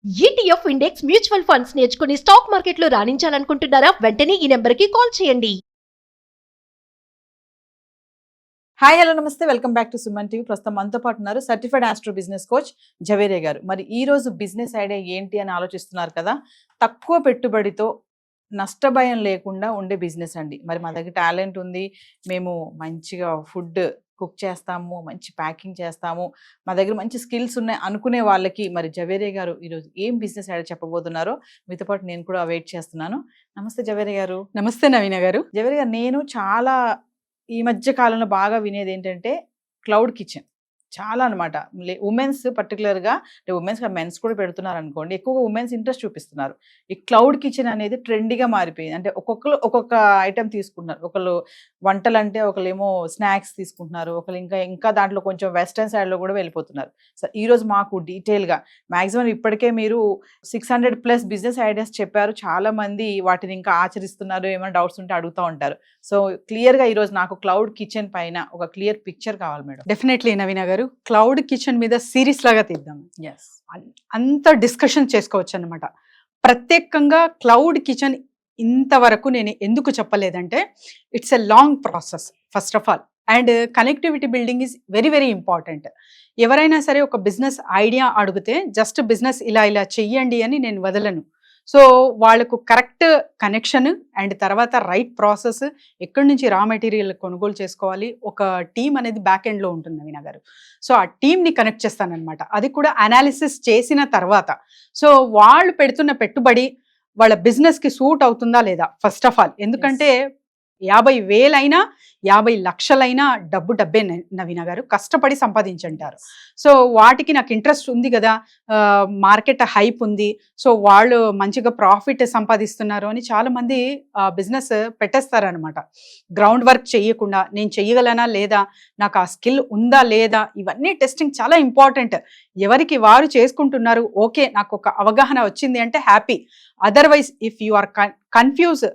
ETF index mutual funds నేర్చుకుని stock మార్కెట్లో రాణించాలనుకుంటున్నారా? వెంటనే ఈ నెంబర్కి కాల్ చేయండి. హాయ్ హలో నమస్తే, welcome back to Suman TV. ప్రస్తుతం మనతో పాటు ఉన్నారు certified astro business coach Javeria garu. మరి ఈ రోజు బిజినెస్ ఐడియా ఏంటి అని ఆలోచిస్తున్నారు కదా. తక్కువ పెట్టుబడితో నష్టభయం లేకుండా ఉండే బిజినెస్ అండి. మరి మా దగ్గర టాలెంట్ ఉంది, మేము మంచిగా ఫుడ్ కుక్ చేస్తాము, మంచి ప్యాకింగ్ చేస్తాము, మా దగ్గర మంచి స్కిల్స్ ఉన్నాయి అనుకునే వాళ్ళకి మరి జవేరియా గారు ఈరోజు ఏం బిజినెస్ ఐడియా చెప్పబోతున్నారో మీతో పాటు నేను కూడా వెయిట్ చేస్తున్నాను. నమస్తే జవేరియా గారు. నమస్తే నవీన గారు. జవేరియా గారు, నేను చాలా ఈ మధ్య కాలంలో బాగా వినేది ఏంటంటే క్లౌడ్ కిచెన్. చాలా అనమాట. ఉమెన్స్ పర్టికులర్గా, అంటే ఉమెన్స్ మెన్స్ కూడా పెడుతున్నారు అనుకోండి, ఎక్కువగా ఉమెన్స్ ఇంట్రెస్ట్ చూపిస్తున్నారు. ఈ క్లౌడ్ కిచెన్ అనేది ట్రెండీగా మారిపోయింది. అంటే ఒక్కొక్కరు ఒక్కొక్క ఐటెం తీసుకుంటున్నారు. ఒకళ్ళు వంటలు అంటే ఒకళ్ళు ఏమో స్నాక్స్ తీసుకుంటున్నారు, ఒకళ్ళు ఇంకా దాంట్లో కొంచెం వెస్టర్న్ సైడ్లో కూడా వెళ్ళిపోతున్నారు. సో ఈరోజు మాకు డీటెయిల్గా మ్యాక్సిమం ఇప్పటికే మీరు 600+ బిజినెస్ ఐడియాస్ చెప్పారు. చాలా మంది వాటిని ఇంకా ఆచరిస్తున్నారు. ఏమైనా డౌట్స్ ఉంటే అడుగుతూ ఉంటారు. సో క్లియర్గా ఈరోజు నాకు క్లౌడ్ కిచెన్ పైన ఒక క్లియర్ పిక్చర్ కావాలి మేడం. డెఫినెట్లీ నవీన గారు, క్లౌడ్ కిచెన్ మీద సిరీస్ లాగా తీద్దాం. ఎస్, అంత డిస్కషన్ చేసుకోవచ్చు అనమాట. ప్రత్యేకంగా క్లౌడ్ కిచెన్ ఇంతవరకు నేను ఎందుకు చెప్పలేదంటే, it's a long process first of all, and connectivity building is very very important. ఎవరైనా సరే ఒక బిజినెస్ ఐడియా అడిగితే జస్ట్ బిజినెస్ ఇలా ఇలా చెయ్యండి అని నేను వదలను. సో వాళ్ళకు కరెక్ట్ కనెక్షన్ అండ్ తర్వాత రైట్ ప్రాసెస్, ఎక్కడి నుంచి రా మెటీరియల్ కొనుగోలు చేసుకోవాలి, ఒక టీమ్ అనేది బ్యాక్ ఎండ్లో ఉంటుంది నవీన గారు. సో ఆ టీమ్ని కనెక్ట్ చేస్తానన్నమాట. అది కూడా అనాలిసిస్ చేసిన తర్వాత, సో వాళ్ళు పెడుతున్న పెట్టుబడి వాళ్ళ బిజినెస్కి సూట్ అవుతుందా లేదా ఫస్ట్ ఆఫ్ ఆల్. ఎందుకంటే 50,000 50,00,000 డబ్బే నవీన గారు, కష్టపడి సంపాదించంటారు. సో వాటికి నాకు ఇంట్రెస్ట్ ఉంది కదా, మార్కెట్ హైప్ ఉంది, సో వాళ్ళు మంచిగా ప్రాఫిట్ సంపాదిస్తున్నారు అని చాలామంది బిజినెస్ పెట్టేస్తారనమాట. గ్రౌండ్ వర్క్ చేయకుండా నేను చెయ్యగలనా లేదా, నాకు ఆ స్కిల్ ఉందా లేదా, ఇవన్నీ టెస్టింగ్ చాలా ఇంపార్టెంట్. ఎవరికి వారు చేసుకుంటున్నారు, ఓకే నాకు ఒక అవగాహన వచ్చింది అంటే happy. Otherwise if you are confuse,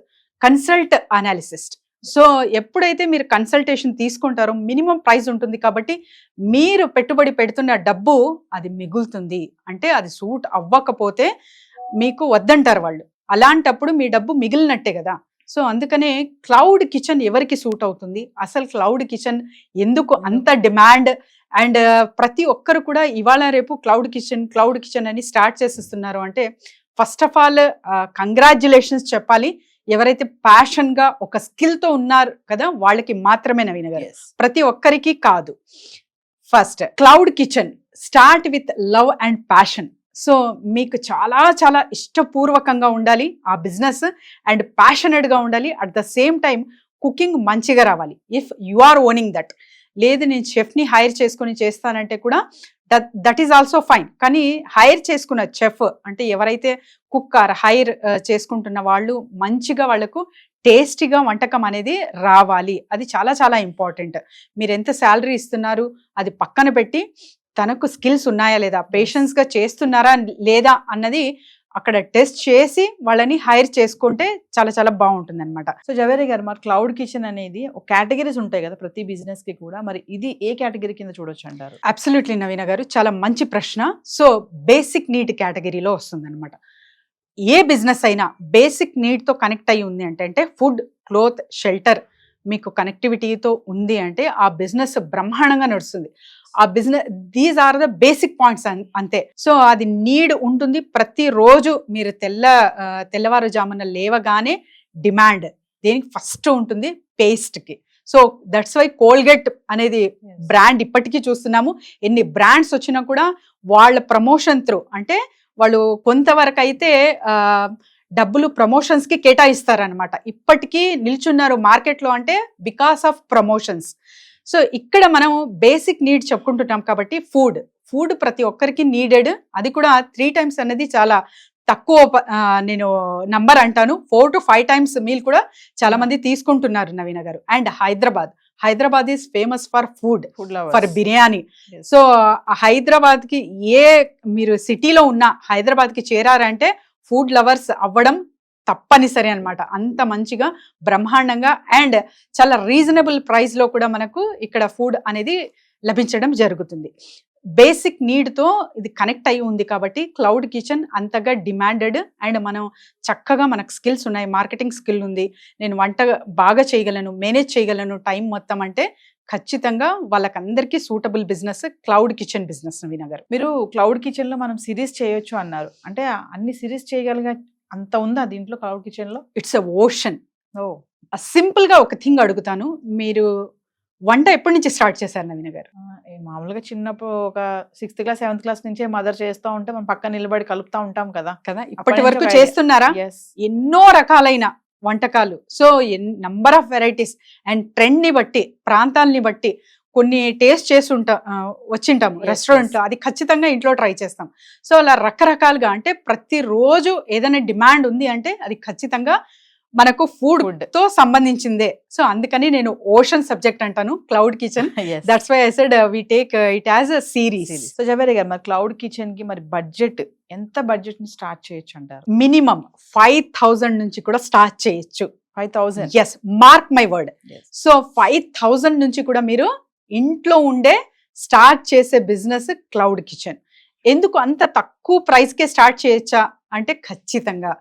consult analyst. So ఎప్పుడైతే మీరు కన్సల్టేషన్ తీసుకుంటారో మినిమం ప్రైస్ ఉంటుంది కాబట్టి మీరు పెట్టుబడి పెడుతున్న డబ్బు అది మిగులుతుంది. అంటే అది సూట్ అవ్వకపోతే మీకు వద్దంటారు వాళ్ళు, అలాంటప్పుడు మీ డబ్బు మిగిలినట్టే కదా. సో అందుకనే క్లౌడ్ కిచెన్ ఎవరికి సూట్ అవుతుంది, అసలు క్లౌడ్ కిచెన్ ఎందుకు అంత డిమాండ్, అండ్ ప్రతి ఒక్కరు కూడా ఇవాళ రేపు క్లౌడ్ కిచెన్ అని స్టార్ట్ చేసేస్తున్నారు. అంటే ఫస్ట్ ఆఫ్ ఆల్ కంగ్రాచ్యులేషన్స్ చెప్పాలి. ఎవరైతే ప్యాషన్గా ఒక స్కిల్తో ఉన్నారు కదా వాళ్ళకి మాత్రమే నవీన గారు, ప్రతి ఒక్కరికి కాదు. First cloud kitchen start with love and passion. So మీకు చాలా చాలా ఇష్టపూర్వకంగా ఉండాలి ఆ బిజినెస్, అండ్ ప్యాషనెట్గా ఉండాలి. At the same time cooking మంచిగా రావాలి. If you are owning that, లేదు నేను చెఫ్ని హైర్ చేసుకుని చేస్తానంటే కూడా దట్ ఈజ్ ఆల్సో ఫైన్. కానీ హైర్ చేసుకున్న చెఫ్ అంటే ఎవరైతే కుక్ ఆర్ హైర్ చేసుకుంటున్న వాళ్ళు మంచిగా వాళ్ళకు టేస్టీగా వంటకం అనేది రావాలి. అది చాలా చాలా ఇంపార్టెంట్. మీరు ఎంత శాలరీ ఇస్తున్నారు అది పక్కన పెట్టి తనకు స్కిల్స్ ఉన్నాయా లేదా, పేషెన్స్గా చేస్తున్నారా లేదా అన్నది అక్కడ టెస్ట్ చేసి వాళ్ళని హైర్ చేసుకుంటే చాలా చాలా బాగుంటుంది అనమాట. సో జవేరియా గారు, మరి క్లౌడ్ కిచెన్ అనేది ఒక కేటగిరీస్ ఉంటాయి కదా ప్రతి బిజినెస్ కి కూడా, మరి ఇది ఏ కేటగిరీ కింద చూడొచ్చు అంటారు? అబ్సల్యూట్లీ నవీన గారు, చాలా మంచి ప్రశ్న. సో బేసిక్ నీడ్ కేటగిరీలో వస్తుంది అనమాట. ఏ బిజినెస్ అయినా బేసిక్ నీడ్తో కనెక్ట్ అయ్యి ఉంది అంటే ఫుడ్, క్లోత్, షెల్టర్ మీకు కనెక్టివిటీతో ఉంది అంటే ఆ బిజినెస్ బ్రహ్మాండంగా నడుస్తుంది. ఆ business, these are the basic points అంతే. సో అది నీడ్ ఉంటుంది. ప్రతిరోజు మీరు తెల్లవారుజామున లేవగానే డిమాండ్ దేనికి ఫస్ట్ ఉంటుంది, పేస్ట్కి. సో దట్స్ వై కోల్గేట్ అనేది బ్రాండ్ ఇప్పటికీ చూస్తున్నాము. ఎన్ని బ్రాండ్స్ వచ్చినా కూడా వాళ్ళ ప్రమోషన్ త్రూ, అంటే వాళ్ళు కొంతవరకు అయితే డబ్బులు ప్రమోషన్స్కి కేటాయిస్తారనమాట. ఇప్పటికీ నిల్చున్నారు మార్కెట్లో అంటే బికాస్ ఆఫ్ ప్రమోషన్స్. సో ఇక్కడ మనం బేసిక్ నీడ్ చెప్పుకుంటున్నాం కాబట్టి ఫుడ్ ప్రతి ఒక్కరికి నీడెడ్. అది కూడా 3 times అనేది చాలా తక్కువ నేను నంబర్ అంటాను. 4 to 5 times మీల్ కూడా చాలా మంది తీసుకుంటున్నారు నవీన గారు. And Hyderabad is famous for food, for biryani. So హైదరాబాద్కి మీరు సిటీలో ఉన్న హైదరాబాద్కి చేరారంటే ఫుడ్ లవర్స్ అవ్వడం తప్పనిసరి అనమాట. అంత మంచిగా బ్రహ్మాండంగా అండ్ చాలా రీజనబుల్ ప్రైస్లో కూడా మనకు ఇక్కడ ఫుడ్ అనేది లభించడం జరుగుతుంది. బేసిక్ నీడ్తో ఇది కనెక్ట్ అయి ఉంది కాబట్టి క్లౌడ్ కిచెన్ అంతగా డిమాండెడ్. అండ్ మనం చక్కగా మనకు స్కిల్స్ ఉన్నాయి, మార్కెటింగ్ స్కిల్ ఉంది, నేను వంట బాగా చేయగలను, మేనేజ్ చేయగలను టైం మొత్తం అంటే ఖచ్చితంగా వాళ్ళకందరికీ suitable business cloud kitchen business. Naveena గారు, మీరు క్లౌడ్ కిచెన్ లో మనం సిరీస్ చేయొచ్చు అన్నారు, అంటే అన్ని సిరీస్ చేయగలిగే అంత ఉందా దీంట్లో క్లౌడ్ కిచెన్ లో? It's a ocean. ఓ, సింపుల్ గా ఒక థింగ్ అడుగుతాను, మీరు వంట ఎప్పటి నుంచి స్టార్ట్ చేశారు నవీన గారు? మామూలుగా చిన్నప్పుడు ఒక 6th క్లాస్ 7th క్లాస్ నుంచే మదర్ చేస్తూ ఉంటే మనం పక్కన నిలబడి కలుపుతా ఉంటాం కదా. ఇప్పటి వరకు చేస్తున్నారా? ఎన్నో రకాలైన వంటకాలు, so number of varieties and trend ని బట్టి, ప్రాంతాలని బట్టి కొన్ని టేస్ట్ చేసి వచ్చింటాము రెస్టారెంట్ లో, అది ఖచ్చితంగా ఇంట్లో ట్రై చేస్తాం. సో అలా రకరకాలుగా, అంటే ప్రతిరోజు ఏదైనా డిమాండ్ ఉంది అంటే అది ఖచ్చితంగా మనకు ఫుడ్ తో సంబంధించిందే. సో అందుకని నేను ఓషన్ సబ్జెక్ట్ అంటాను cloud kitchen. That's why I said we take it as a series. So Javeri garu, మరి క్లౌడ్ కిచెన్ కి మరి బడ్జెట్ ఎంత బడ్జెట్ ని స్టార్ట్ చేయొచ్చు అంటారు? మినిమం 5,000 నుంచి కూడా స్టార్ట్ చేయొచ్చు. 5,000? Yes, mark my word. So 5,000 నుంచి కూడా మీరు ఇంట్లో ఉండే స్టార్ట్ చేసే బిజినెస్ క్లౌడ్ కిచెన్. ఎందుకు అంత తక్కువ ప్రైస్ కే స్టార్ట్ చేయొచ్చా అంటే ఖచ్చితంగా.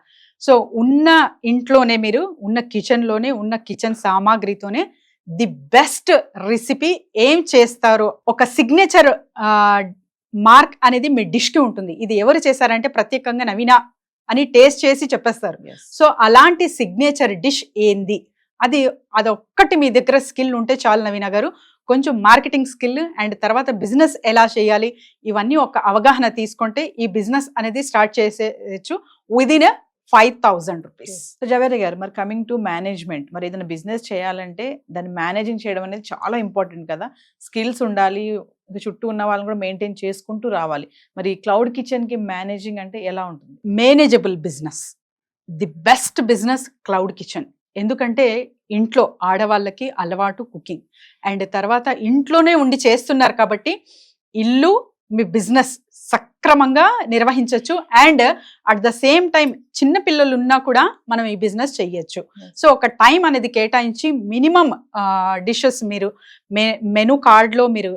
సో ఉన్న ఇంట్లోనే, మీరు ఉన్న కిచెన్ లోనే, ఉన్న కిచెన్ సామాగ్రితోనే ది బెస్ట్ రెసిపీ ఏం చేస్తారో ఒక సిగ్నేచర్ మార్క్ అనేది మీ డిష్ కి ఉంటుంది. ఇది ఎవరు చేశారంటే ప్రత్యేకంగా నవీన అని టేస్ట్ చేసి చెప్పేస్తారు. సో అలాంటి సిగ్నేచర్ డిష్ ఏంది, అదొక్కటి మీ దగ్గర స్కిల్ ఉంటే చాలు నవీన గారు. కొంచెం మార్కెటింగ్ స్కిల్ అండ్ తర్వాత బిజినెస్ ఎలా చేయాలి, ఇవన్నీ ఒక అవగాహన తీసుకుంటే ఈ బిజినెస్ అనేది స్టార్ట్ చేసేయచ్చు within 5,000 rupees. So Javeri garu, మరి కమింగ్ టు మేనేజ్మెంట్, మరి ఏదైనా బిజినెస్ చేయాలంటే దాన్ని మేనేజింగ్ చేయడం అనేది చాలా ఇంపార్టెంట్ కదా. స్కిల్స్ ఉండాలి, చుట్టూ ఉన్న వాళ్ళని కూడా మెయింటైన్ చేసుకుంటూ రావాలి. మరి క్లౌడ్ కిచెన్ కి మేనేజింగ్ అంటే ఎలా ఉంటుంది? Manageable business, the best business cloud kitchen. ఎందుకంటే ఇంట్లో ఆడవాళ్ళకి అలవాటు కుకింగ్, అండ్ తర్వాత ఇంట్లోనే ఉండి చేస్తున్నారు కాబట్టి ఇల్లు మీ బిజినెస్ సక్రమంగా నిర్వహించవచ్చు. And at the same time చిన్న పిల్లలు ఉన్నా కూడా మనం ఈ బిజినెస్ చెయ్యొచ్చు. సో ఒక టైం అనేది కేటాయించి మినిమం డిషెస్ మీరు మెనూ కార్డ్లో మీరు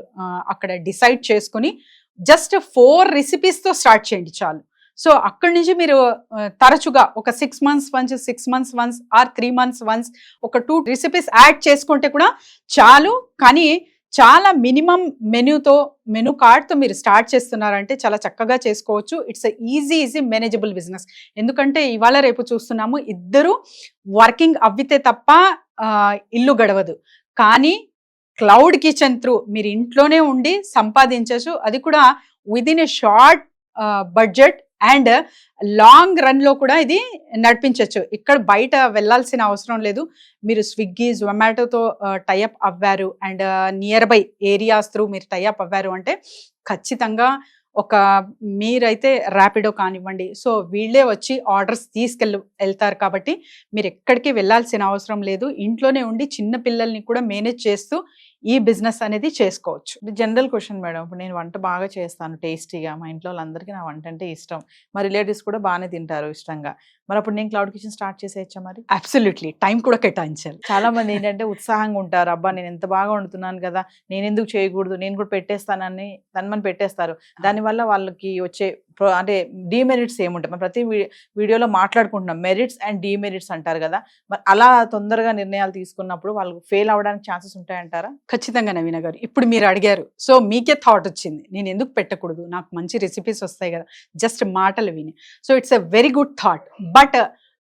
అక్కడ డిసైడ్ చేసుకుని జస్ట్ 4 రెసిపీస్తో స్టార్ట్ చేయండి చాలు. సో అక్కడి నుంచి మీరు తరచుగా ఒక 6 months once, 6 months once or 3 months once ఒక 2 రెసిపీస్ యాడ్ చేసుకుంటే కూడా చాలు. కానీ చాలా మినిమం మెనూ కార్డ్తో మీరు స్టార్ట్ చేస్తున్నారంటే చాలా చక్కగా చేసుకోవచ్చు. It's easy manageable business. ఎందుకంటే ఇవాళ రేపు చూస్తున్నాము, ఇద్దరు వర్కింగ్ అవ్వితే తప్ప ఇల్లు గడవదు. కానీ క్లౌడ్ కిచెన్ త్రూ మీరు ఇంట్లోనే ఉండి సంపాదించవచ్చు, అది కూడా within A short budget and long run లో కూడా ఇది నడిపించవచ్చు. ఇక్కడ బయట వెళ్ళాల్సిన అవసరం లేదు. మీరు స్విగ్గీ, జొమాటోతో టైఅప్ అవ్వారు and nearby areas through మీరు టైఅప్ అవ్వారు అంటే ఖచ్చితంగా మీరైతే ర్యాపిడో కానివ్వండి, సో వీళ్ళే వచ్చి ఆర్డర్స్ వెళ్తారు కాబట్టి మీరు ఎక్కడికి వెళ్ళాల్సిన అవసరం లేదు. ఇంట్లోనే ఉండి చిన్న పిల్లల్ని కూడా మేనేజ్ చేస్తూ ఈ బిజినెస్ అనేది చేసుకోవచ్చు. జనరల్ క్వశ్చన్ మేడం, ఇప్పుడు నేను వంట బాగా చేస్తాను టేస్టీగా, మా ఇంట్లో వాళ్ళందరికీ నా వంట అంటే ఇష్టం, మా రిలేటివ్స్ కూడా బాగానే తింటారు ఇష్టంగా, మరి అప్పుడు నేను క్లౌడ్ కిచెన్ స్టార్ట్ చేసేయచ్చా? మరి అబ్సల్యూట్లీ, టైం కూడా కేటాయించాలి. చాలా మంది ఏంటంటే ఉత్సాహంగా ఉంటారు, అబ్బా నేను ఎంత బాగా వండుతున్నాను కదా, నేను ఎందుకు చేయకూడదు, నేను కూడా పెట్టేస్తానని తనమని పెట్టేస్తారు. దానివల్ల వాళ్ళకి వచ్చే అంటే డిమెరిట్స్ ఏముంటాయి? మనం ప్రతి వీడియోలో మాట్లాడుకుంటున్నాం, మెరిట్స్ అండ్ డిమెరిట్స్ అంటారు కదా, మరి అలా తొందరగా నిర్ణయాలు తీసుకున్నప్పుడు వాళ్ళు ఫెయిల్ అవ్వడానికి ఛాన్సెస్ ఉంటాయంటారా? ఖచ్చితంగా నవీన గారు, ఇప్పుడు మీరు అడిగారు, సో మీకే థాట్ వచ్చింది నేను ఎందుకు పెట్టకూడదు, నాకు మంచి రెసిపీస్ వస్తాయి కదా జస్ట్ మాటలు విని. So it's a very good thought, but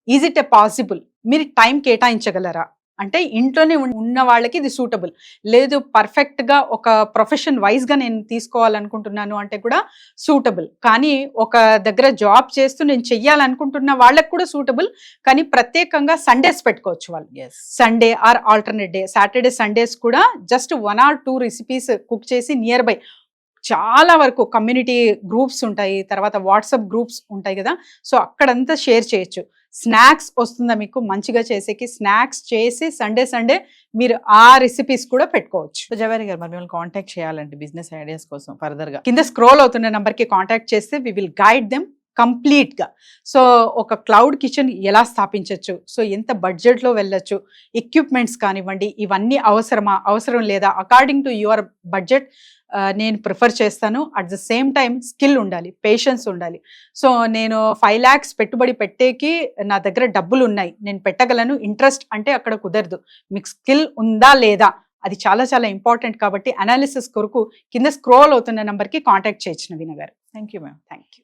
is it a possible? మీరు టైం కేటాయించగలరా అంటే ఇంట్లోనే ఉన్న వాళ్ళకి ఇది సూటబుల్ లేదు. పర్ఫెక్ట్గా ఒక ప్రొఫెషన్ వైజ్గా నేను తీసుకోవాలనుకుంటున్నాను అంటే కూడా సూటబుల్. కానీ ఒక దగ్గర జాబ్ చేస్తూ నేను చెయ్యాలనుకుంటున్న వాళ్ళకి కూడా సూటబుల్. కానీ ప్రత్యేకంగా సండేస్ పెట్టుకోవచ్చు వాళ్ళు, Sunday or alternate day, Saturday Sundays కూడా జస్ట్ 1 or 2 రెసిపీస్ కుక్ చేసి నియర్ బై చాలా వరకు కమ్యూనిటీ గ్రూప్స్ ఉంటాయి, తర్వాత వాట్సాప్ గ్రూప్స్ ఉంటాయి కదా, సో అక్కడంతా షేర్ చేయొచ్చు. స్నాక్స్ వస్తుందా మీకు మంచిగా చేసేకి, స్నాక్స్ చేసి సండే మీరు ఆ రెసిపీస్ కూడా పెట్టుకోవచ్చు. సో జవేరి గారు, మరి మిమ్మల్ని కాంటాక్ట్ చేయాలంటే బిజినెస్ ఐడియాస్ కోసం ఫర్దర్ గా కింద స్క్రోల్ అవుతున్న నెంబర్కి కాంటాక్ట్ చేస్తే వి విల్ గైడ్ దెమ్ కంప్లీట్గా. సో ఒక క్లౌడ్ కిచెన్ ఎలా స్థాపించవచ్చు, సో ఎంత బడ్జెట్లో వెళ్ళొచ్చు, ఎక్విప్మెంట్స్ కానివ్వండి, ఇవన్నీ అవసరమా అవసరం లేదా, అకార్డింగ్ టు యువర్ బడ్జెట్ నేను ప్రిఫర్ చేస్తాను. At the same time skill ఉండాలి, పేషెన్స్ ఉండాలి. సో నేను 5 lakhs పెట్టుబడి పెట్టేకి నా దగ్గర డబ్బులు ఉన్నాయి, నేను పెట్టగలను, ఇంట్రెస్ట్ అంటే అక్కడ కుదరదు. మీకు స్కిల్ ఉందా లేదా అది చాలా చాలా ఇంపార్టెంట్. కాబట్టి అనాలిసిస్ కొరకు కింద స్క్రోల్ అవుతున్న నెంబర్కి కాంటాక్ట్ చేయొచ్చు నవీన గారు. Thank you ma'am. Thank you.